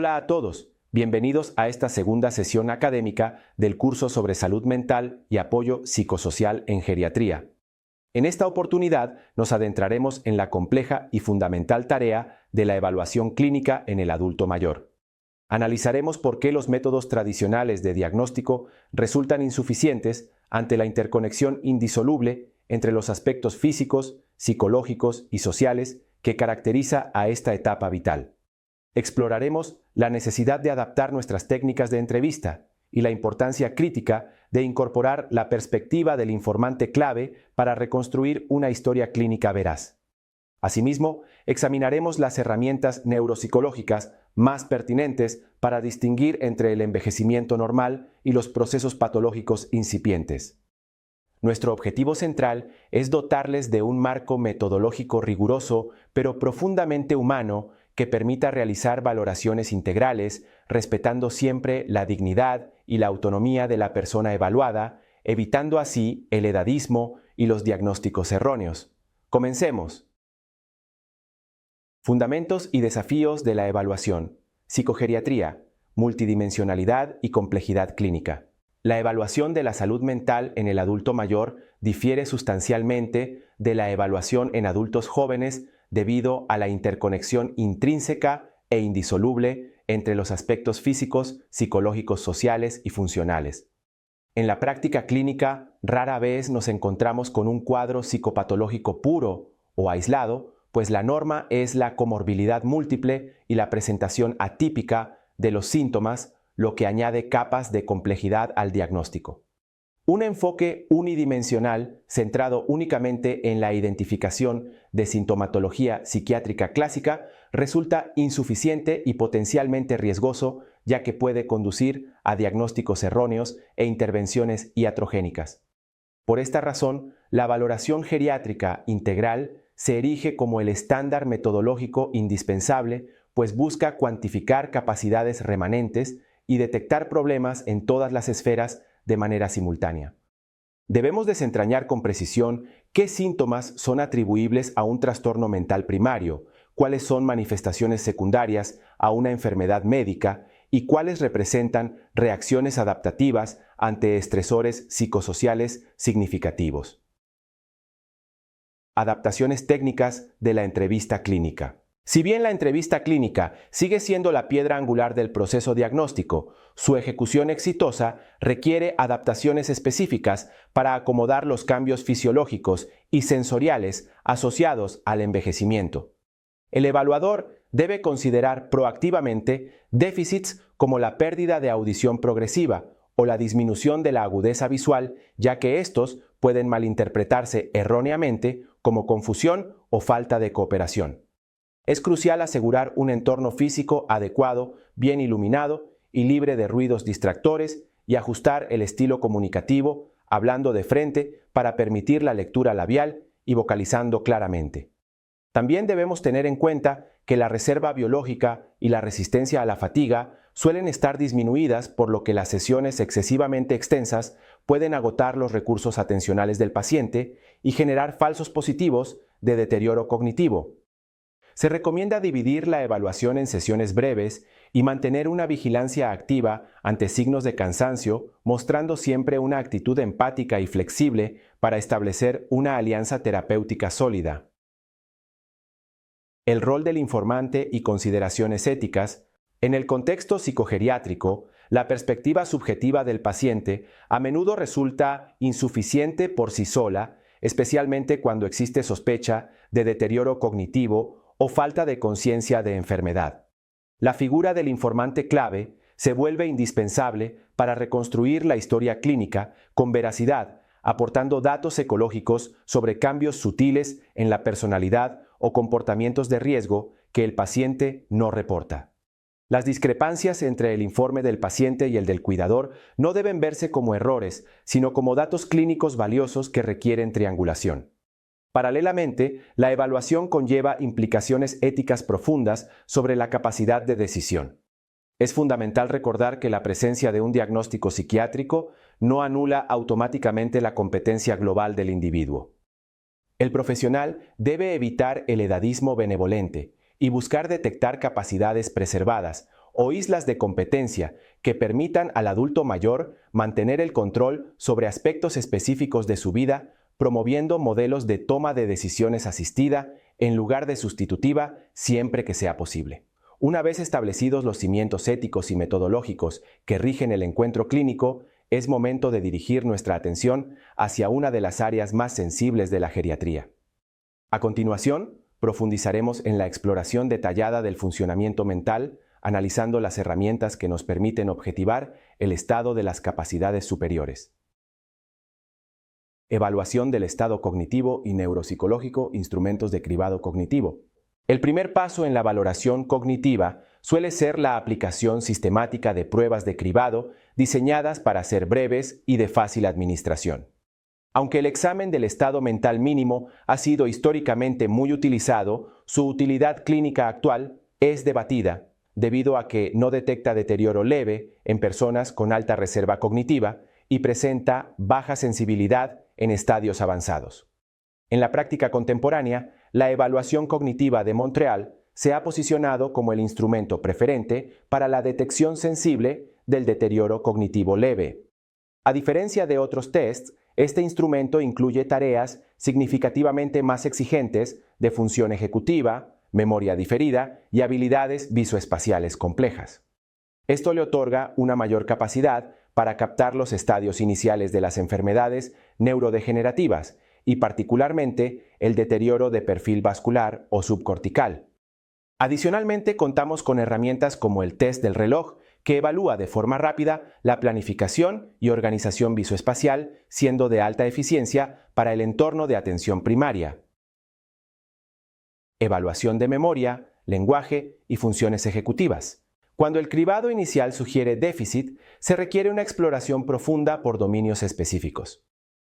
Hola a todos, bienvenidos a esta segunda sesión académica del curso sobre salud mental y apoyo psicosocial en geriatría. En esta oportunidad nos adentraremos en la compleja y fundamental tarea de la evaluación clínica en el adulto mayor. Analizaremos por qué los métodos tradicionales de diagnóstico resultan insuficientes ante la interconexión indisoluble entre los aspectos físicos, psicológicos y sociales que caracteriza a esta etapa vital. Exploraremos la necesidad de adaptar nuestras técnicas de entrevista y la importancia crítica de incorporar la perspectiva del informante clave para reconstruir una historia clínica veraz. Asimismo, examinaremos las herramientas neuropsicológicas más pertinentes para distinguir entre el envejecimiento normal y los procesos patológicos incipientes. Nuestro objetivo central es dotarles de un marco metodológico riguroso, pero profundamente humano, que permita realizar valoraciones integrales, respetando siempre la dignidad y la autonomía de la persona evaluada, evitando así el edadismo y los diagnósticos erróneos. Comencemos. Fundamentos y desafíos de la evaluación. Psicogeriatría, multidimensionalidad y complejidad clínica. La evaluación de la salud mental en el adulto mayor difiere sustancialmente de la evaluación en adultos jóvenes debido a la interconexión intrínseca e indisoluble entre los aspectos físicos, psicológicos, sociales y funcionales. En la práctica clínica, rara vez nos encontramos con un cuadro psicopatológico puro o aislado, pues la norma es la comorbilidad múltiple y la presentación atípica de los síntomas, lo que añade capas de complejidad al diagnóstico. Un enfoque unidimensional centrado únicamente en la identificación de sintomatología psiquiátrica clásica resulta insuficiente y potencialmente riesgoso, ya que puede conducir a diagnósticos erróneos e intervenciones iatrogénicas. Por esta razón, la valoración geriátrica integral se erige como el estándar metodológico indispensable, pues busca cuantificar capacidades remanentes y detectar problemas en todas las esferas de manera simultánea. Debemos desentrañar con precisión qué síntomas son atribuibles a un trastorno mental primario, cuáles son manifestaciones secundarias a una enfermedad médica y cuáles representan reacciones adaptativas ante estresores psicosociales significativos. Adaptaciones técnicas de la entrevista clínica. Si bien la entrevista clínica sigue siendo la piedra angular del proceso diagnóstico, su ejecución exitosa requiere adaptaciones específicas para acomodar los cambios fisiológicos y sensoriales asociados al envejecimiento. El evaluador debe considerar proactivamente déficits como la pérdida de audición progresiva o la disminución de la agudeza visual, ya que estos pueden malinterpretarse erróneamente como confusión o falta de cooperación. Es crucial asegurar un entorno físico adecuado, bien iluminado y libre de ruidos distractores y ajustar el estilo comunicativo, hablando de frente para permitir la lectura labial y vocalizando claramente. También debemos tener en cuenta que la reserva biológica y la resistencia a la fatiga suelen estar disminuidas, por lo que las sesiones excesivamente extensas pueden agotar los recursos atencionales del paciente y generar falsos positivos de deterioro cognitivo. Se recomienda dividir la evaluación en sesiones breves y mantener una vigilancia activa ante signos de cansancio, mostrando siempre una actitud empática y flexible para establecer una alianza terapéutica sólida. El rol del informante y consideraciones éticas. En el contexto psicogeriátrico, la perspectiva subjetiva del paciente a menudo resulta insuficiente por sí sola, especialmente cuando existe sospecha de deterioro cognitivo o falta de conciencia de enfermedad. La figura del informante clave se vuelve indispensable para reconstruir la historia clínica con veracidad, aportando datos ecológicos sobre cambios sutiles en la personalidad o comportamientos de riesgo que el paciente no reporta. Las discrepancias entre el informe del paciente y el del cuidador no deben verse como errores, sino como datos clínicos valiosos que requieren triangulación. Paralelamente, la evaluación conlleva implicaciones éticas profundas sobre la capacidad de decisión. Es fundamental recordar que la presencia de un diagnóstico psiquiátrico no anula automáticamente la competencia global del individuo. El profesional debe evitar el edadismo benevolente y buscar detectar capacidades preservadas, o islas de competencia que permitan al adulto mayor mantener el control sobre aspectos específicos de su vida, promoviendo modelos de toma de decisiones asistida en lugar de sustitutiva siempre que sea posible. Una vez establecidos los cimientos éticos y metodológicos que rigen el encuentro clínico, es momento de dirigir nuestra atención hacia una de las áreas más sensibles de la geriatría. A continuación, profundizaremos en la exploración detallada del funcionamiento mental, analizando las herramientas que nos permiten objetivar el estado de las capacidades superiores. Evaluación del estado cognitivo y neuropsicológico, instrumentos de cribado cognitivo. El primer paso en la valoración cognitiva suele ser la aplicación sistemática de pruebas de cribado diseñadas para ser breves y de fácil administración. Aunque el examen del estado mental mínimo ha sido históricamente muy utilizado, su utilidad clínica actual es debatida debido a que no detecta deterioro leve en personas con alta reserva cognitiva y presenta baja sensibilidad en estadios avanzados. En la práctica contemporánea, la evaluación cognitiva de Montreal se ha posicionado como el instrumento preferente para la detección sensible del deterioro cognitivo leve. A diferencia de otros tests, este instrumento incluye tareas significativamente más exigentes de función ejecutiva, memoria diferida y habilidades visoespaciales complejas. Esto le otorga una mayor capacidad para captar los estadios iniciales de las enfermedades neurodegenerativas y particularmente el deterioro de perfil vascular o subcortical. Adicionalmente, contamos con herramientas como el test del reloj, que evalúa de forma rápida la planificación y organización visoespacial, siendo de alta eficiencia para el entorno de atención primaria. Evaluación de memoria, lenguaje y funciones ejecutivas. Cuando el cribado inicial sugiere déficit, se requiere una exploración profunda por dominios específicos.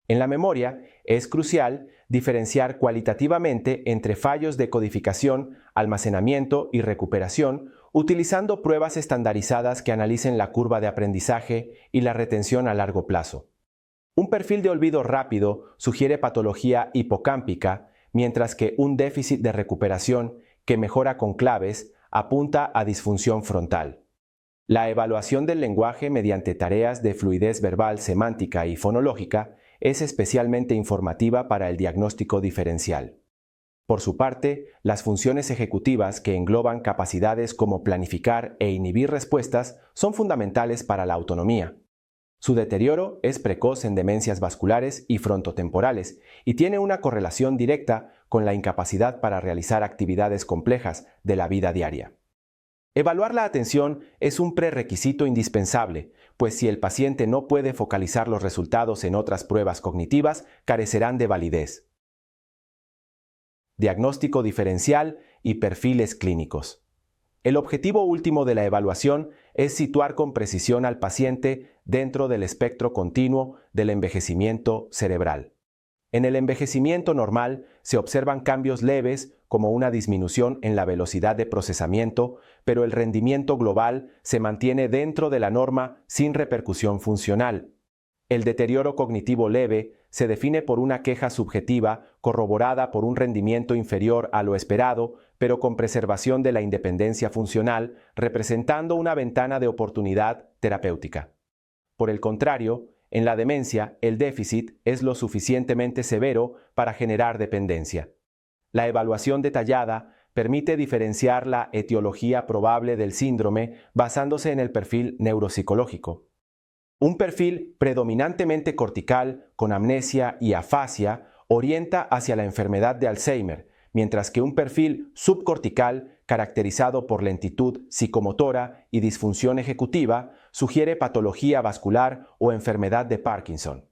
En la memoria, es crucial diferenciar cualitativamente entre fallos de codificación, almacenamiento y recuperación, utilizando pruebas estandarizadas que analicen la curva de aprendizaje y la retención a largo plazo. Un perfil de olvido rápido sugiere patología hipocámpica, mientras que un déficit de recuperación que mejora con claves apunta a disfunción frontal. La evaluación del lenguaje mediante tareas de fluidez verbal, semántica y fonológica es especialmente informativa para el diagnóstico diferencial. Por su parte, las funciones ejecutivas que engloban capacidades como planificar e inhibir respuestas son fundamentales para la autonomía. Su deterioro es precoz en demencias vasculares y frontotemporales y tiene una correlación directa con la incapacidad para realizar actividades complejas de la vida diaria. Evaluar la atención es un prerequisito indispensable, pues si el paciente no puede focalizar los resultados en otras pruebas cognitivas, carecerán de validez. Diagnóstico diferencial y perfiles clínicos. El objetivo último de la evaluación es situar con precisión al paciente dentro del espectro continuo del envejecimiento cerebral. En el envejecimiento normal se observan cambios leves como una disminución en la velocidad de procesamiento, pero el rendimiento global se mantiene dentro de la norma sin repercusión funcional. El deterioro cognitivo leve se define por una queja subjetiva corroborada por un rendimiento inferior a lo esperado, pero con preservación de la independencia funcional, representando una ventana de oportunidad terapéutica. Por el contrario, en la demencia, el déficit es lo suficientemente severo para generar dependencia. La evaluación detallada permite diferenciar la etiología probable del síndrome basándose en el perfil neuropsicológico. Un perfil predominantemente cortical, con amnesia y afasia, orienta hacia la enfermedad de Alzheimer, mientras que un perfil subcortical, caracterizado por lentitud psicomotora y disfunción ejecutiva, sugiere patología vascular o enfermedad de Parkinson.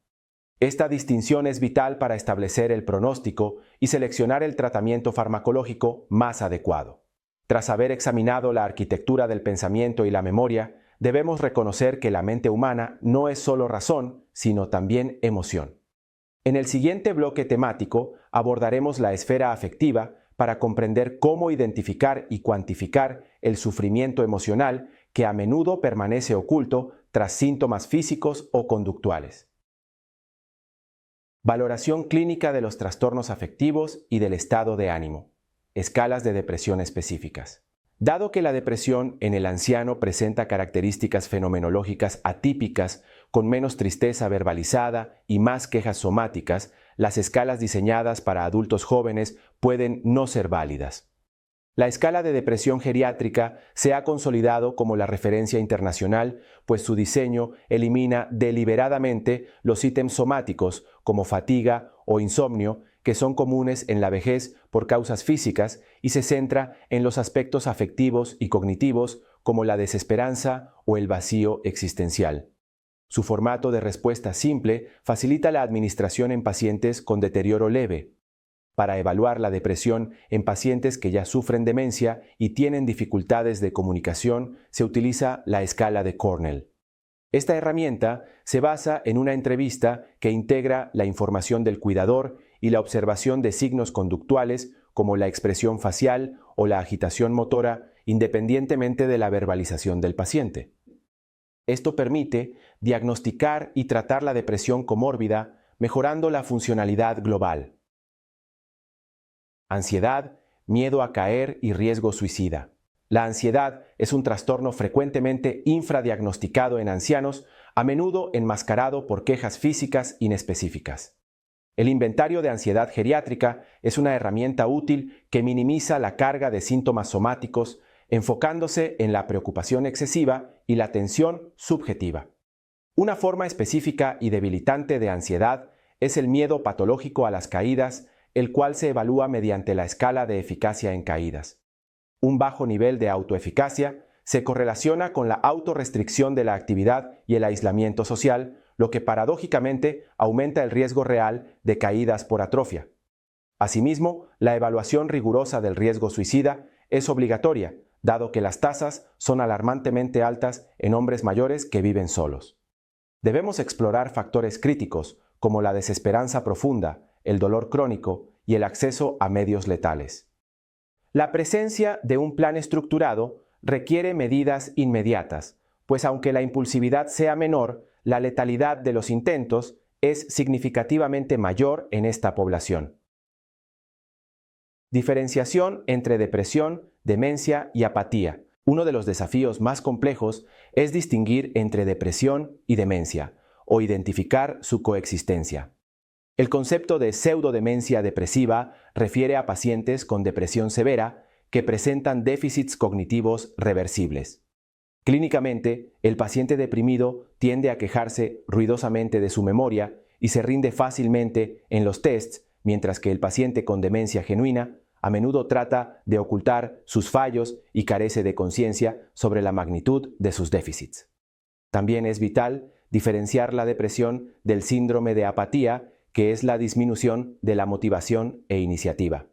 Esta distinción es vital para establecer el pronóstico y seleccionar el tratamiento farmacológico más adecuado. Tras haber examinado la arquitectura del pensamiento y la memoria, debemos reconocer que la mente humana no es solo razón, sino también emoción. En el siguiente bloque temático abordaremos la esfera afectiva para comprender cómo identificar y cuantificar el sufrimiento emocional que a menudo permanece oculto tras síntomas físicos o conductuales. Valoración clínica de los trastornos afectivos y del estado de ánimo. Escalas de depresión específicas. Dado que la depresión en el anciano presenta características fenomenológicas atípicas, con menos tristeza verbalizada y más quejas somáticas, las escalas diseñadas para adultos jóvenes pueden no ser válidas. La escala de depresión geriátrica se ha consolidado como la referencia internacional, pues su diseño elimina deliberadamente los ítems somáticos como fatiga o insomnio, que son comunes en la vejez por causas físicas, y se centra en los aspectos afectivos y cognitivos como la desesperanza o el vacío existencial. Su formato de respuesta simple facilita la administración en pacientes con deterioro leve. Para evaluar la depresión en pacientes que ya sufren demencia y tienen dificultades de comunicación, se utiliza la escala de Cornell. Esta herramienta se basa en una entrevista que integra la información del cuidador y la observación de signos conductuales como la expresión facial o la agitación motora, independientemente de la verbalización del paciente. Esto permite diagnosticar y tratar la depresión comórbida, mejorando la funcionalidad global. Ansiedad, miedo a caer y riesgo suicida. La ansiedad es un trastorno frecuentemente infradiagnosticado en ancianos, a menudo enmascarado por quejas físicas inespecíficas. El inventario de ansiedad geriátrica es una herramienta útil que minimiza la carga de síntomas somáticos, enfocándose en la preocupación excesiva y la tensión subjetiva. Una forma específica y debilitante de ansiedad es el miedo patológico a las caídas, el cual se evalúa mediante la escala de eficacia en caídas. Un bajo nivel de autoeficacia se correlaciona con la autorrestricción de la actividad y el aislamiento social, lo que paradójicamente aumenta el riesgo real de caídas por atrofia. Asimismo, la evaluación rigurosa del riesgo suicida es obligatoria, dado que las tasas son alarmantemente altas en hombres mayores que viven solos. Debemos explorar factores críticos como la desesperanza profunda, el dolor crónico y el acceso a medios letales. La presencia de un plan estructurado requiere medidas inmediatas, pues aunque la impulsividad sea menor, la letalidad de los intentos es significativamente mayor en esta población. Diferenciación entre depresión, demencia y apatía. Uno de los desafíos más complejos es distinguir entre depresión y demencia, o identificar su coexistencia. El concepto de pseudodemencia depresiva refiere a pacientes con depresión severa que presentan déficits cognitivos reversibles. Clínicamente, el paciente deprimido tiende a quejarse ruidosamente de su memoria y se rinde fácilmente en los tests, mientras que el paciente con demencia genuina a menudo trata de ocultar sus fallos y carece de conciencia sobre la magnitud de sus déficits. También es vital diferenciar la depresión del síndrome de apatía, que es la disminución de la motivación e iniciativa.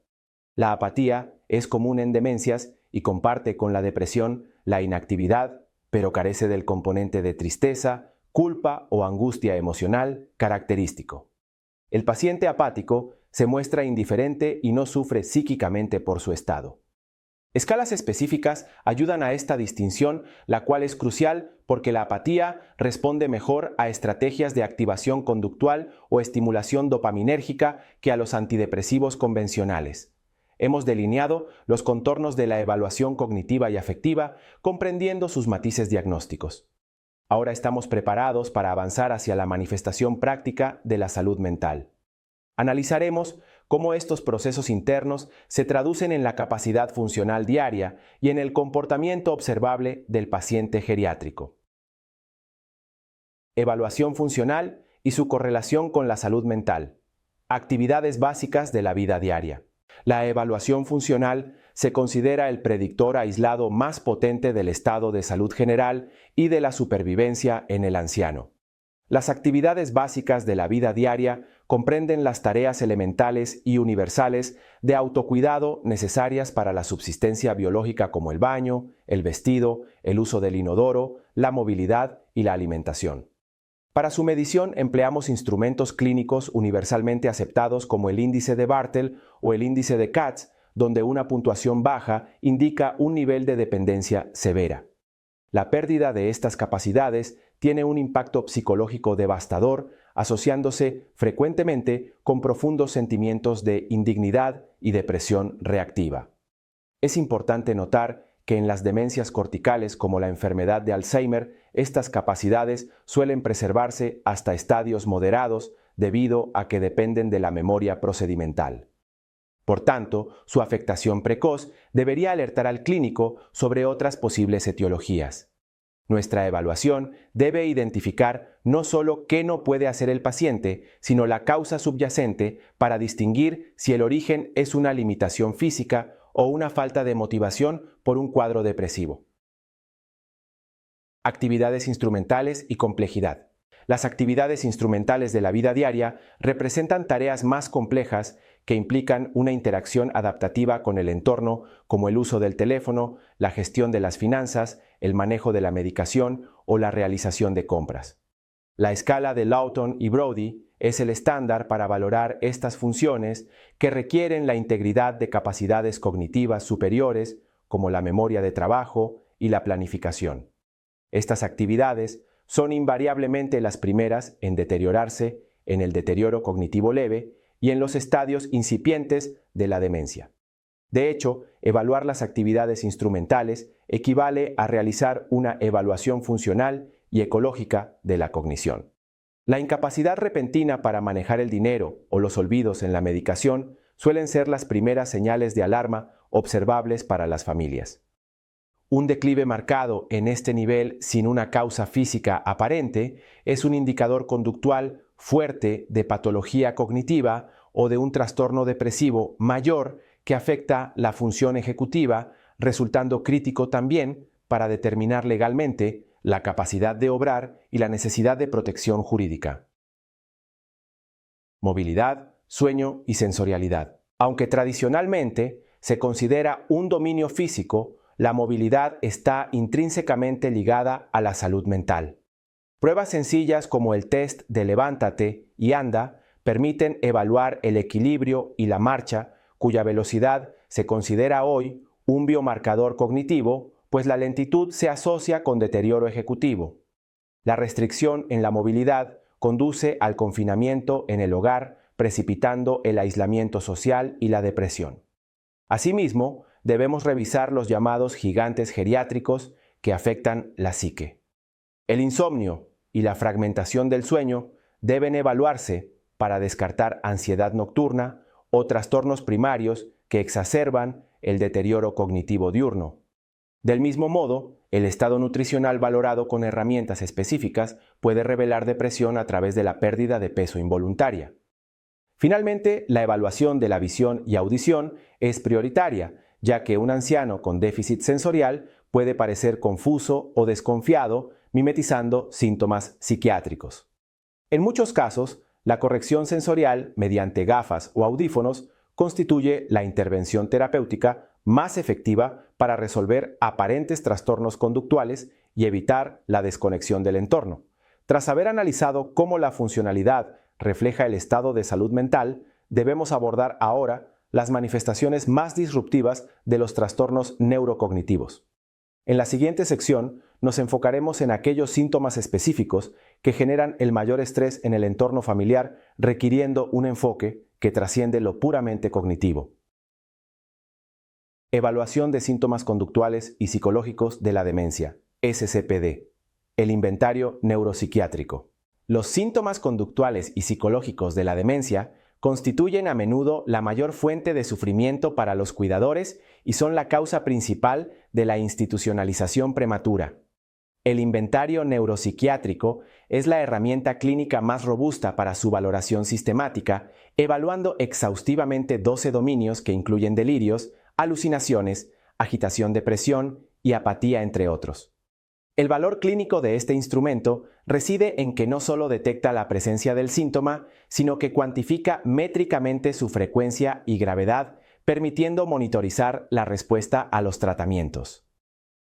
La apatía es común en demencias y comparte con la depresión la inactividad, pero carece del componente de tristeza, culpa o angustia emocional característico. El paciente apático se muestra indiferente y no sufre psíquicamente por su estado. Escalas específicas ayudan a esta distinción, la cual es crucial porque la apatía responde mejor a estrategias de activación conductual o estimulación dopaminérgica que a los antidepresivos convencionales. Hemos delineado los contornos de la evaluación cognitiva y afectiva, comprendiendo sus matices diagnósticos. Ahora estamos preparados para avanzar hacia la manifestación práctica de la salud mental. Analizaremos cómo estos procesos internos se traducen en la capacidad funcional diaria y en el comportamiento observable del paciente geriátrico. Evaluación funcional y su correlación con la salud mental. Actividades básicas de la vida diaria. La evaluación funcional se considera el predictor aislado más potente del estado de salud general y de la supervivencia en el anciano. Las actividades básicas de la vida diaria comprenden las tareas elementales y universales de autocuidado necesarias para la subsistencia biológica como el baño, el vestido, el uso del inodoro, la movilidad y la alimentación. Para su medición empleamos instrumentos clínicos universalmente aceptados como el índice de Bartel o el índice de Katz, donde una puntuación baja indica un nivel de dependencia severa. La pérdida de estas capacidades tiene un impacto psicológico devastador, asociándose frecuentemente con profundos sentimientos de indignidad y depresión reactiva. Es importante notar que en las demencias corticales como la enfermedad de Alzheimer, estas capacidades suelen preservarse hasta estadios moderados debido a que dependen de la memoria procedimental. Por tanto, su afectación precoz debería alertar al clínico sobre otras posibles etiologías. Nuestra evaluación debe identificar no solo qué no puede hacer el paciente, sino la causa subyacente para distinguir si el origen es una limitación física o una falta de motivación por un cuadro depresivo. Actividades instrumentales y complejidad. Las actividades instrumentales de la vida diaria representan tareas más complejas que implican una interacción adaptativa con el entorno, como el uso del teléfono, la gestión de las finanzas, el manejo de la medicación o la realización de compras. La escala de Lawton y Brody es el estándar para valorar estas funciones que requieren la integridad de capacidades cognitivas superiores, como la memoria de trabajo y la planificación. Estas actividades son invariablemente las primeras en deteriorarse en el deterioro cognitivo leve y en los estadios incipientes de la demencia. De hecho, evaluar las actividades instrumentales equivale a realizar una evaluación funcional y ecológica de la cognición. La incapacidad repentina para manejar el dinero o los olvidos en la medicación suelen ser las primeras señales de alarma observables para las familias. Un declive marcado en este nivel sin una causa física aparente es un indicador conductual fuerte de patología cognitiva o de un trastorno depresivo mayor que afecta la función ejecutiva, resultando crítico también para determinar legalmente la capacidad de obrar y la necesidad de protección jurídica. Movilidad, sueño y sensorialidad. Aunque tradicionalmente se considera un dominio físico, la movilidad está intrínsecamente ligada a la salud mental. Pruebas sencillas como el test de levántate y anda permiten evaluar el equilibrio y la marcha, cuya velocidad se considera hoy un biomarcador cognitivo, pues la lentitud se asocia con deterioro ejecutivo. La restricción en la movilidad conduce al confinamiento en el hogar, precipitando el aislamiento social y la depresión. Asimismo, debemos revisar los llamados gigantes geriátricos que afectan la psique. El insomnio y la fragmentación del sueño deben evaluarse para descartar ansiedad nocturna o trastornos primarios que exacerban el deterioro cognitivo diurno. Del mismo modo, el estado nutricional valorado con herramientas específicas puede revelar depresión a través de la pérdida de peso involuntaria. Finalmente, la evaluación de la visión y audición es prioritaria, ya que un anciano con déficit sensorial puede parecer confuso o desconfiado, mimetizando síntomas psiquiátricos. En muchos casos, la corrección sensorial mediante gafas o audífonos constituye la intervención terapéutica más efectiva para resolver aparentes trastornos conductuales y evitar la desconexión del entorno. Tras haber analizado cómo la funcionalidad refleja el estado de salud mental, debemos abordar ahora las manifestaciones más disruptivas de los trastornos neurocognitivos. En la siguiente sección nos enfocaremos en aquellos síntomas específicos que generan el mayor estrés en el entorno familiar, requiriendo un enfoque que trasciende lo puramente cognitivo. Evaluación de síntomas conductuales y psicológicos de la demencia, SCPD. El inventario neuropsiquiátrico. Los síntomas conductuales y psicológicos de la demencia constituyen a menudo la mayor fuente de sufrimiento para los cuidadores y son la causa principal de la institucionalización prematura. El inventario neuropsiquiátrico es la herramienta clínica más robusta para su valoración sistemática, evaluando exhaustivamente 12 dominios que incluyen delirios, alucinaciones, agitación, depresión y apatía, entre otros. El valor clínico de este instrumento reside en que no solo detecta la presencia del síntoma, sino que cuantifica métricamente su frecuencia y gravedad, permitiendo monitorizar la respuesta a los tratamientos.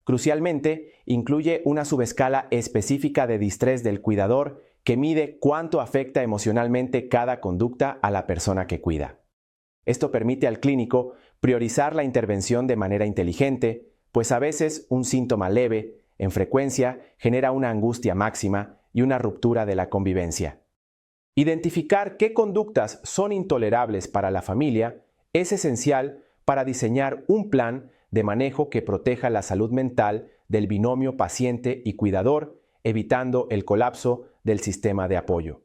Crucialmente, incluye una subescala específica de distrés del cuidador que mide cuánto afecta emocionalmente cada conducta a la persona que cuida. Esto permite al clínico priorizar la intervención de manera inteligente, pues a veces un síntoma leve, en frecuencia, genera una angustia máxima y una ruptura de la convivencia. Identificar qué conductas son intolerables para la familia es esencial para diseñar un plan de manejo que proteja la salud mental del binomio paciente y cuidador, evitando el colapso del sistema de apoyo.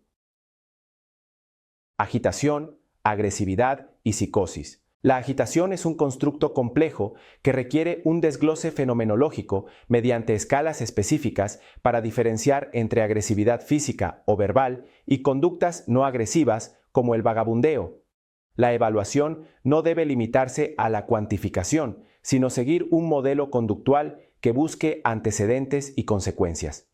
Agitación, agresividad y psicosis. La agitación es un constructo complejo que requiere un desglose fenomenológico mediante escalas específicas para diferenciar entre agresividad física o verbal y conductas no agresivas como el vagabundeo. La evaluación no debe limitarse a la cuantificación, sino seguir un modelo conductual que busque antecedentes y consecuencias.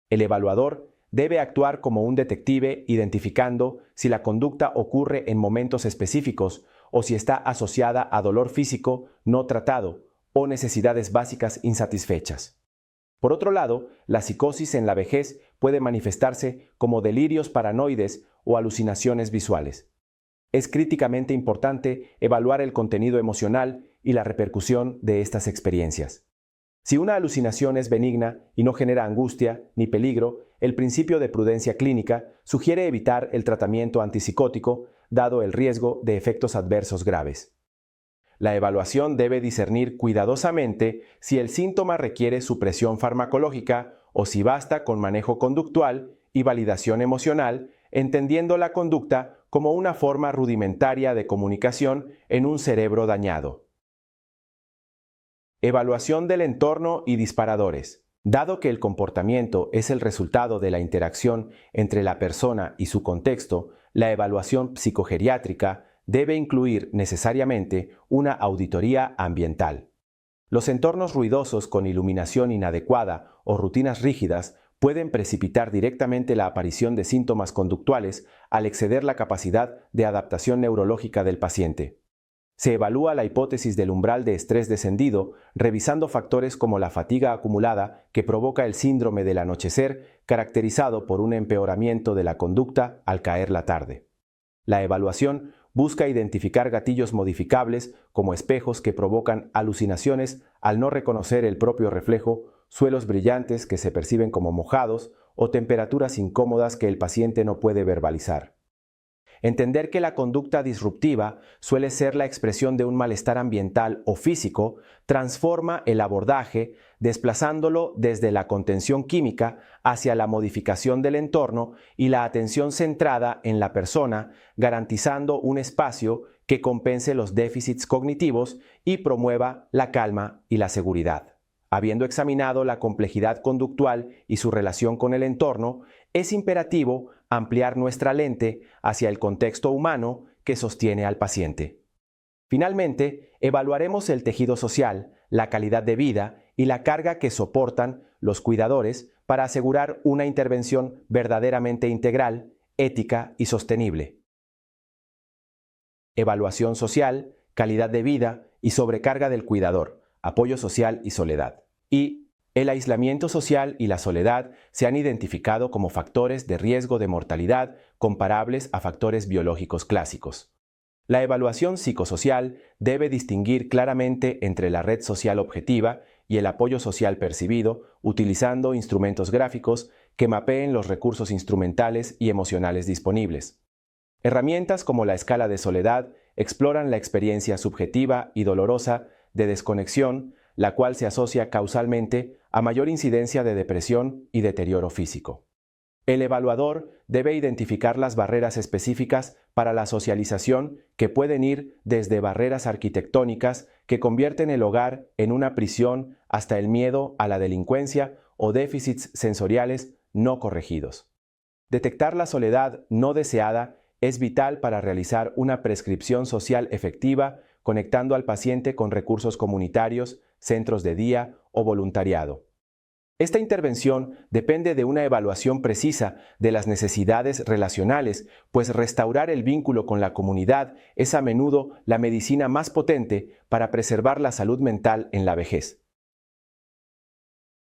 El evaluador debe actuar como un detective identificando si la conducta ocurre en momentos específicos o si está asociada a dolor físico no tratado o necesidades básicas insatisfechas. Por otro lado, la psicosis en la vejez puede manifestarse como delirios paranoides o alucinaciones visuales. Es críticamente importante evaluar el contenido emocional y la repercusión de estas experiencias. Si una alucinación es benigna y no genera angustia ni peligro, el principio de prudencia clínica sugiere evitar el tratamiento antipsicótico, dado el riesgo de efectos adversos graves. La evaluación debe discernir cuidadosamente si el síntoma requiere supresión farmacológica o si basta con manejo conductual y validación emocional, entendiendo la conducta como una forma rudimentaria de comunicación en un cerebro dañado. Evaluación del entorno y disparadores. Dado que el comportamiento es el resultado de la interacción entre la persona y su contexto, la evaluación psicogeriátrica debe incluir necesariamente una auditoría ambiental. Los entornos ruidosos con iluminación inadecuada o rutinas rígidas pueden precipitar directamente la aparición de síntomas conductuales al exceder la capacidad de adaptación neurológica del paciente. Se evalúa la hipótesis del umbral de estrés descendido, revisando factores como la fatiga acumulada que provoca el síndrome del anochecer, caracterizado por un empeoramiento de la conducta al caer la tarde. La evaluación busca identificar gatillos modificables como espejos que provocan alucinaciones al no reconocer el propio reflejo, suelos brillantes que se perciben como mojados o temperaturas incómodas que el paciente no puede verbalizar. Entender que la conducta disruptiva suele ser la expresión de un malestar ambiental o físico transforma el abordaje, desplazándolo desde la contención química hacia la modificación del entorno y la atención centrada en la persona, garantizando un espacio que compense los déficits cognitivos y promueva la calma y la seguridad. Habiendo examinado la complejidad conductual y su relación con el entorno, es imperativo ampliar nuestra lente hacia el contexto humano que sostiene al paciente. Finalmente, evaluaremos el tejido social, la calidad de vida y la carga que soportan los cuidadores para asegurar una intervención verdaderamente integral, ética y sostenible. Evaluación social, calidad de vida y sobrecarga del cuidador, apoyo social y soledad. Y el aislamiento social y la soledad se han identificado como factores de riesgo de mortalidad comparables a factores biológicos clásicos. La evaluación psicosocial debe distinguir claramente entre la red social objetiva y el apoyo social percibido, utilizando instrumentos gráficos que mapeen los recursos instrumentales y emocionales disponibles. Herramientas como la escala de soledad exploran la experiencia subjetiva y dolorosa de desconexión, la cual se asocia causalmente a mayor incidencia de depresión y deterioro físico. El evaluador debe identificar las barreras específicas para la socialización que pueden ir desde barreras arquitectónicas que convierten el hogar en una prisión hasta el miedo a la delincuencia o déficits sensoriales no corregidos. Detectar la soledad no deseada es vital para realizar una prescripción social efectiva, conectando al paciente con recursos comunitarios, centros de día o voluntariado. Esta intervención depende de una evaluación precisa de las necesidades relacionales, pues restaurar el vínculo con la comunidad es a menudo la medicina más potente para preservar la salud mental en la vejez.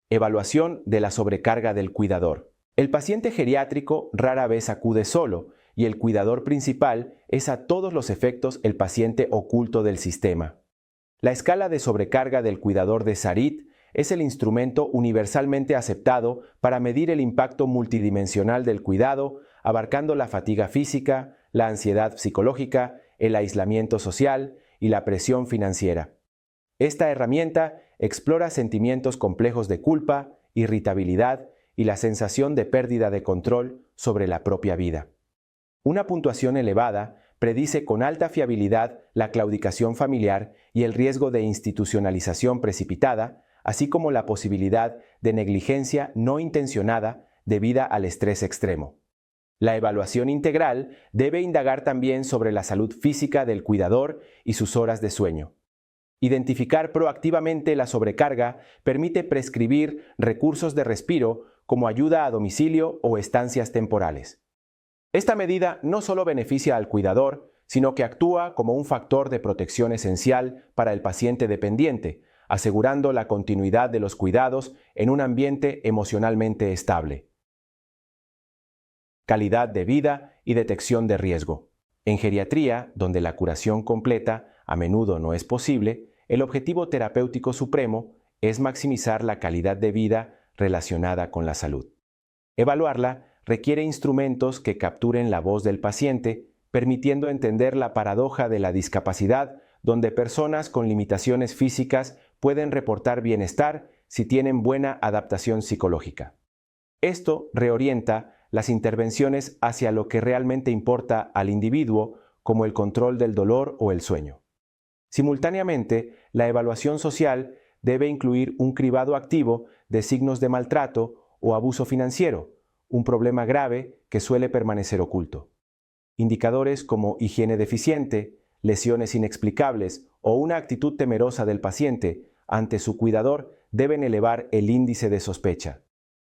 Evaluación de la sobrecarga del cuidador. El paciente geriátrico rara vez acude solo, y el cuidador principal es a todos los efectos el paciente oculto del sistema. La escala de sobrecarga del cuidador de Sarit es el instrumento universalmente aceptado para medir el impacto multidimensional del cuidado, abarcando la fatiga física, la ansiedad psicológica, el aislamiento social y la presión financiera. Esta herramienta explora sentimientos complejos de culpa, irritabilidad y la sensación de pérdida de control sobre la propia vida. Una puntuación elevada predice con alta fiabilidad la claudicación familiar y el riesgo de institucionalización precipitada, así como la posibilidad de negligencia no intencionada debida al estrés extremo. La evaluación integral debe indagar también sobre la salud física del cuidador y sus horas de sueño. Identificar proactivamente la sobrecarga permite prescribir recursos de respiro como ayuda a domicilio o estancias temporales. Esta medida no solo beneficia al cuidador, sino que actúa como un factor de protección esencial para el paciente dependiente, asegurando la continuidad de los cuidados en un ambiente emocionalmente estable. Calidad de vida y detección de riesgo. En geriatría, donde la curación completa a menudo no es posible, el objetivo terapéutico supremo es maximizar la calidad de vida relacionada con la salud. Evaluarla requiere instrumentos que capturen la voz del paciente, permitiendo entender la paradoja de la discapacidad, donde personas con limitaciones físicas pueden reportar bienestar si tienen buena adaptación psicológica. Esto reorienta las intervenciones hacia lo que realmente importa al individuo, como el control del dolor o el sueño. Simultáneamente, la evaluación social debe incluir un cribado activo de signos de maltrato o abuso financiero, un problema grave que suele permanecer oculto. Indicadores como higiene deficiente, lesiones inexplicables o una actitud temerosa del paciente ante su cuidador deben elevar el índice de sospecha.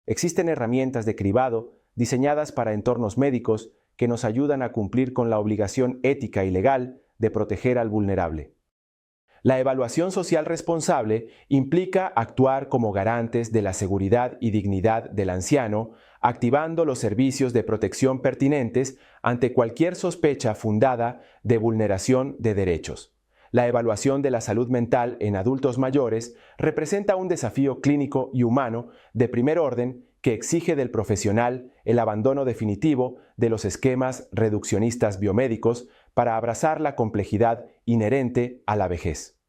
Existen herramientas de cribado diseñadas para entornos médicos que nos ayudan a cumplir con la obligación ética y legal de proteger al vulnerable. La evaluación social responsable implica actuar como garantes de la seguridad y dignidad del anciano, activando los servicios de protección pertinentes ante cualquier sospecha fundada de vulneración de derechos. La evaluación de la salud mental en adultos mayores representa un desafío clínico y humano de primer orden que exige del profesional el abandono definitivo de los esquemas reduccionistas biomédicos para abrazar la complejidad inherente a la vejez.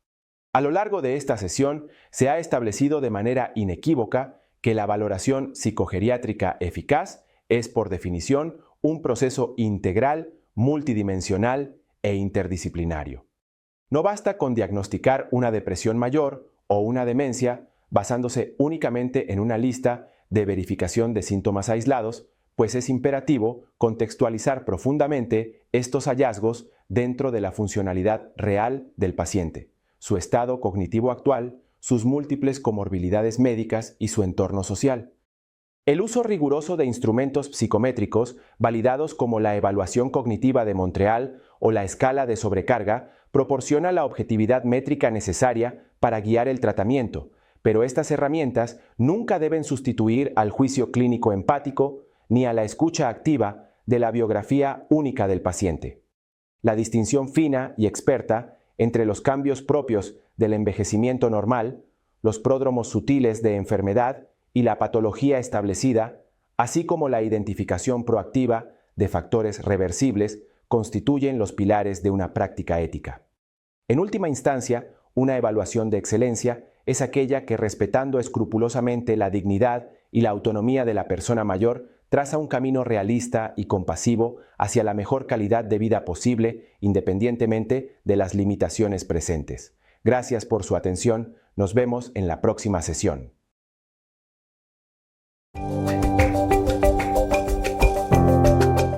A lo largo de esta sesión se ha establecido de manera inequívoca que la valoración psicogeriátrica eficaz es, por definición, un proceso integral, multidimensional e interdisciplinario. No basta con diagnosticar una depresión mayor o una demencia basándose únicamente en una lista de verificación de síntomas aislados, pues es imperativo contextualizar profundamente estos hallazgos dentro de la funcionalidad real del paciente, su estado cognitivo actual, sus múltiples comorbilidades médicas y su entorno social. El uso riguroso de instrumentos psicométricos, validados como la evaluación cognitiva de Montreal o la escala de sobrecarga, proporciona la objetividad métrica necesaria para guiar el tratamiento, pero estas herramientas nunca deben sustituir al juicio clínico empático ni a la escucha activa de la biografía única del paciente. La distinción fina y experta entre los cambios propios del envejecimiento normal, los pródromos sutiles de enfermedad y la patología establecida, así como la identificación proactiva de factores reversibles, constituyen los pilares de una práctica ética. En última instancia, una evaluación de excelencia es aquella que, respetando escrupulosamente la dignidad y la autonomía de la persona mayor, traza un camino realista y compasivo hacia la mejor calidad de vida posible, independientemente de las limitaciones presentes. Gracias por su atención. Nos vemos en la próxima sesión.